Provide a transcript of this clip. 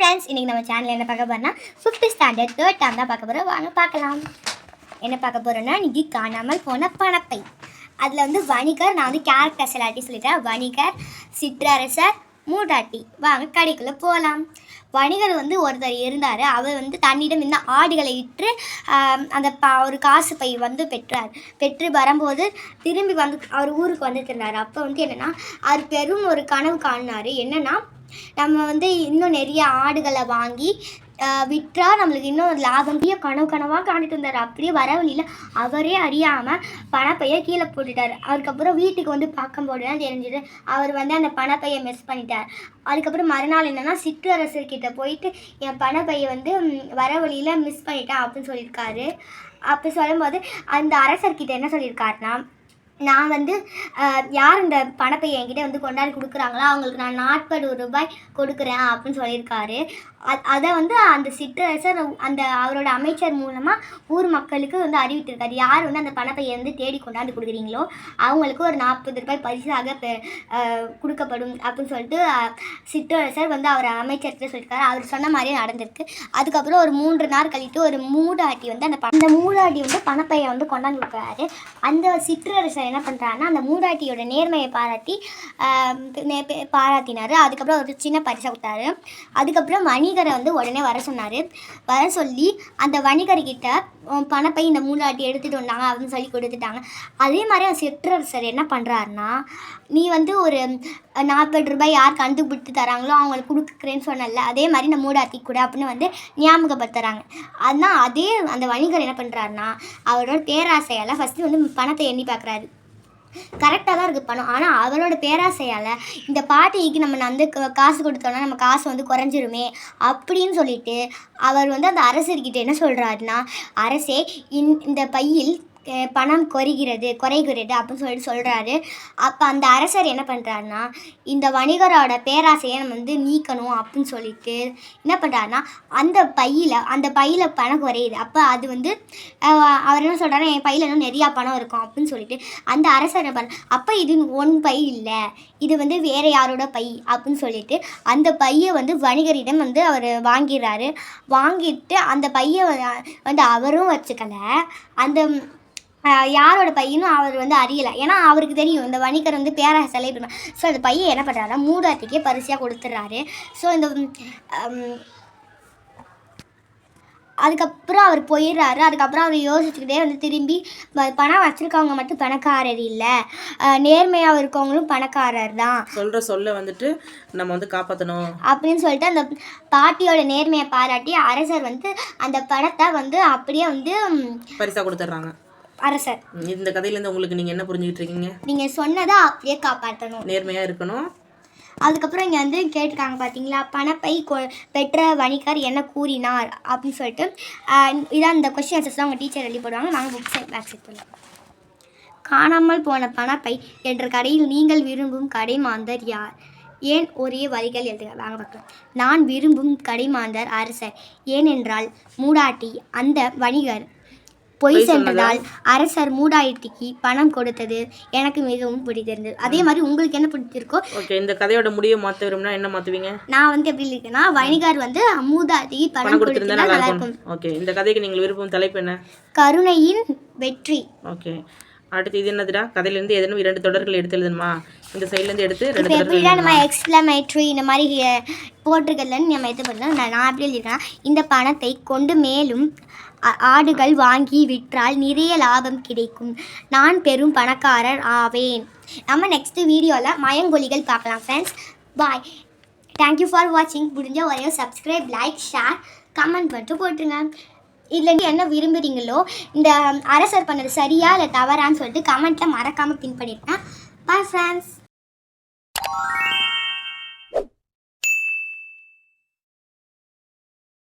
Friends, இன்றைக்கி நம்ம சேனலில் என்ன பார்க்க போகிறோம்னா 5th ஸ்டாண்டர்ட் 3rd டேர்ம் தான் பார்க்க போகிறோம். வாங்க பார்க்கலாம். என்ன பார்க்க போகிறோன்னா இன்றைக்கி காணாமல் போன பணப்பை. அதில் வந்து வணிகர், நான் வந்து கேரக்டர்ஸ் எல்லாத்தையும் சொல்லிட்டேன். வணிகர், சிற்றரசர், மூதாட்டி. வாங்க கடைக்குள்ளே போகலாம். வணிகர் வந்து ஒருத்தர் இருந்தார். அவர் வந்து தன்னிடம் இருந்த ஆடுகளை விற்று அந்த ஒரு காசு பை வந்து பெற்று வரும்போது திரும்பி வந்து அவர் ஊருக்கு வந்துட்டு இருந்தார். அப்போ வந்து என்னென்னா அவர் பெரும் ஒரு கனவு காணினார். என்னென்னா நம்ம வந்து இன்னும் நிறைய ஆடுகளை வாங்கி விற்றா நம்மளுக்கு இன்னும் லாபம் கனவாக காணிட்டு இருந்தார். அப்படியே வர வழியில் அவரே அறியாமல் பணப்பையை கீழே போட்டுட்டார். அதுக்கப்புறம் வீட்டுக்கு வந்து பார்க்கும்போது தான் தெரிஞ்சுது அவர் வந்து அந்த பணப்பையை மிஸ் பண்ணிட்டார். அதுக்கப்புறம் மறுநாள் என்னென்னா சிற்றரசர்கிட்ட போயிட்டு என் பணப்பையை வந்து வர வழியில் மிஸ் பண்ணிட்டேன் அப்படின்னு சொல்லியிருக்காரு. அப்படி சொல்லும்போது அந்த அரசர்கிட்ட என்ன சொல்லியிருக்காருன்னா, நான் வந்து யார் இந்த பணப்பை என்கிட்ட வந்து கொண்டாடி கொடுக்குறாங்களோ அவங்களுக்கு நான் 40 ரூபாய் கொடுக்குறேன் அப்படின்னு சொல்லியிருக்காரு. அதை வந்து அந்த சிற்றரசர் அந்த அவரோட அமைச்சர் மூலமாக ஊர் மக்களுக்கு வந்து அறிவித்திருக்காரு. யார் வந்து அந்த பணப்பையை வந்து தேடி கொண்டாந்து கொடுக்குறீங்களோ அவங்களுக்கு ஒரு 40 ரூபாய் பரிசாக கொடுக்கப்படும் அப்படின்னு சொல்லிட்டு சிற்றரசர் வந்து அவர் அமைச்சர்கிட்ட சொல்லியிருக்காரு. அவர் சொன்ன மாதிரியே நடந்திருக்கு. அதுக்கப்புறம் ஒரு 3 நாள் கழித்து ஒரு மூதாட்டி வந்து அந்த மூதாட்டி வந்து பணப்பையை வந்து கொண்டாந்து கொடுக்குறாரு. அந்த சிற்றரசர் என்ன பண்ணுறாருன்னா அந்த மூதாட்டியோட நேர்மையை பாராட்டினார். அதுக்கப்புறம் ஒரு சின்ன பரிசை கொடுத்தாரு. அதுக்கப்புறம் வணிகரை வந்து உடனே வர சொன்னார். வர சொல்லி அந்த வணிகர்கிட்ட பணப்பை இந்த மூதாட்டி எடுத்துகிட்டு வந்தாங்க அப்படின்னு சொல்லி கொடுத்துட்டாங்க. அதே மாதிரி அந்த சிற்றரசர் என்ன பண்ணுறாருன்னா, நீ வந்து ஒரு 40 ரூபாய் யார் கண்டுபிடித்து தராங்களோ அவங்களுக்கு கொடுக்குறேன்னு சொன்னல, அதே மாதிரி இந்த மூதாட்டி கூட அப்படின்னு வந்து ஞாபகப்படுத்துகிறாங்க. ஆனால் அதே அந்த வணிகர் என்ன பண்ணுறாருன்னா அவரோட பேராசையால் ஃபஸ்ட்டு வந்து பணத்தை எண்ணி பார்க்குறாரு. கரெக்டாக தான் இருக்குது பணம். ஆனால் அவரோட பேராசையால் இந்த பாட்டிக்கு நம்ம வந்து காசு கொடுத்தோன்னா நம்ம காசு வந்து குறைஞ்சிருமே அப்படின்னு சொல்லிட்டு அவர் வந்து அந்த அரசர்கிட்ட என்ன சொல்கிறாருன்னா, அரசே இந்த பையில் பணம் குறைகிறது அப்படின்னு சொல்லிட்டு சொல்கிறாரு. அப்போ அந்த அரசர் என்ன பண்ணுறாருன்னா இந்த வணிகரோட பேராசையை நம்ம வந்து நீக்கணும் அப்படின்னு சொல்லிட்டு என்ன பண்ணுறாருன்னா அந்த பையில் பணம் குறையுது. அப்போ அது வந்து அவர் என்ன சொல்கிறாருன்னா என் பையில் இன்னும் நிறையா பணம் இருக்கும் அப்படின்னு சொல்லிட்டு அந்த அரசர் என்ன பண்ண, அப்போ இது உன் பை இல்லை, இது வந்து வேறு யாரோட பை அப்படின்னு சொல்லிட்டு அந்த பையை வந்து வணிகரிடம் வந்து அவர் வாங்கிடுறாரு. வாங்கிட்டு அந்த பையை வந்து அவரும் வச்சுக்கல, அந்த யாரோட பையனும் அவர் வந்து அறியலை. ஏன்னா அவருக்கு தெரியும் இந்த வணிகர் வந்து பேராசை பண்ணுவார். ஸோ அந்த பையன் என்ன பண்ணுறாருன்னா மூதாட்டிக்கே பரிசாக கொடுத்துட்றாரு. ஸோ இந்த அதுக்கப்புறம் அவர் போயிடுறாரு. அதுக்கப்புறம் அவர் யோசிச்சுக்கிட்டே வந்து திரும்பி பணம் வச்சுருக்கவங்க மட்டும் பணக்காரர் இல்லை, நேர்மையாக இருக்கவங்களும் பணக்காரர் தான் சொல்ல வந்துட்டு நம்ம வந்து காப்பாற்றணும் அப்படின்னு சொல்லிட்டு அந்த பாட்டியோட நேர்மையை பாராட்டி அரசர் வந்து அந்த பணத்தை வந்து அப்படியே வந்து பரிசாக கொடுத்துட்றாங்க. அரசர் இந்த கதையிலேருந்து உங்களுக்கு நீங்கள் என்ன புரிஞ்சுக்கிட்டு இருக்கீங்க? நீங்கள் சொன்னதை அப்படியே காப்பாற்றணும், நேர்மையாக இருக்கணும். அதுக்கப்புறம் இங்கே வந்து கேட்டிருக்காங்க பார்த்தீங்களா, பணப்பை பெற்ற வணிகர் என்ன கூறினார் அப்படின்னு சொல்லிட்டு இதான் இந்த கொஸ்டின் ஆன்சர்ஸ் தான் உங்கள் டீச்சர் எழுதி போடுவாங்க. நாங்கள் புக் சைட் பேக் சைட் பண்ணலாம். காணாமல் போன பணப்பை என்ற கடையில் நீங்கள் விரும்பும் கடைமாந்தர் யார்? ஏன் ஒரே வரிகள் எழுதுக. வாங்க பார்க்கலாம். நான் விரும்பும் கடைமாந்தர் அரசர். ஏனென்றால் மூதாட்டி அந்த வணிகர் பொய் சென்றதால் அரசர் மூதாட்டிக்கு பணம் கொடுத்தது எனக்கு மிகவும் பிடித்திருந்தது. அதே மாதிரி உங்களுக்கு என்ன பிடிச்சிருக்கோ. ஓகே, இந்த கதையோட முடிவை மாற்ற விரும்பினா என்ன மாற்றுவீங்க? நான் வந்து எப்படி இருக்கேன்னா வணிகர் வந்து மூதாட்டிக்கு பணம் கொடுத்திருந்தா நல்லா இருக்கும். ஓகே, இந்த கதைக்கு நீங்கள் விரும்பும் தலைப்பு என்ன? கருணையின் வெற்றி. ஓகே, அடுத்து இது என்னதுடா? கதையிலேருந்து ஏதேனும் 2 தொடர்கள் எடுத்து எழுதணுமா? இந்த சைட்லேருந்து எடுத்து 2 தொடர்கள் நம்ம எக்ஸ்க்ளமேட்டரி இந்த மாதிரி போட்டிருக்கலன்னு நம்ம இது பண்ணலாம். நான் எப்படி எழுதிருக்கேன்னா இந்த பணத்தை கொண்டு மேலும் ஆடுகள் வாங்கி விற்றால் நிறைய லாபம் கிடைக்கும், நான் பெரும் பணக்காரர் ஆவேன். நம்ம நெக்ஸ்ட் வீடியோவில் மயங்கொலிகள் பார்க்கலாம் ஃப்ரெண்ட்ஸ். பாய், தேங்க்யூ ஃபார் வாட்சிங். முடிஞ்ச ஒரே சப்ஸ்கிரைப், லைக், ஷேர், கமெண்ட் பண்ணிட்டு போட்டுருங்க. இதுலேருந்து என்ன விரும்புகிறீங்களோ, இந்த அரசர் பண்ணது சரியா இல்லை தவறான்னு சொல்லிட்டு கமெண்ட்டில் மறக்காமல் பின் பண்ணியிருக்கேன். Bye friends.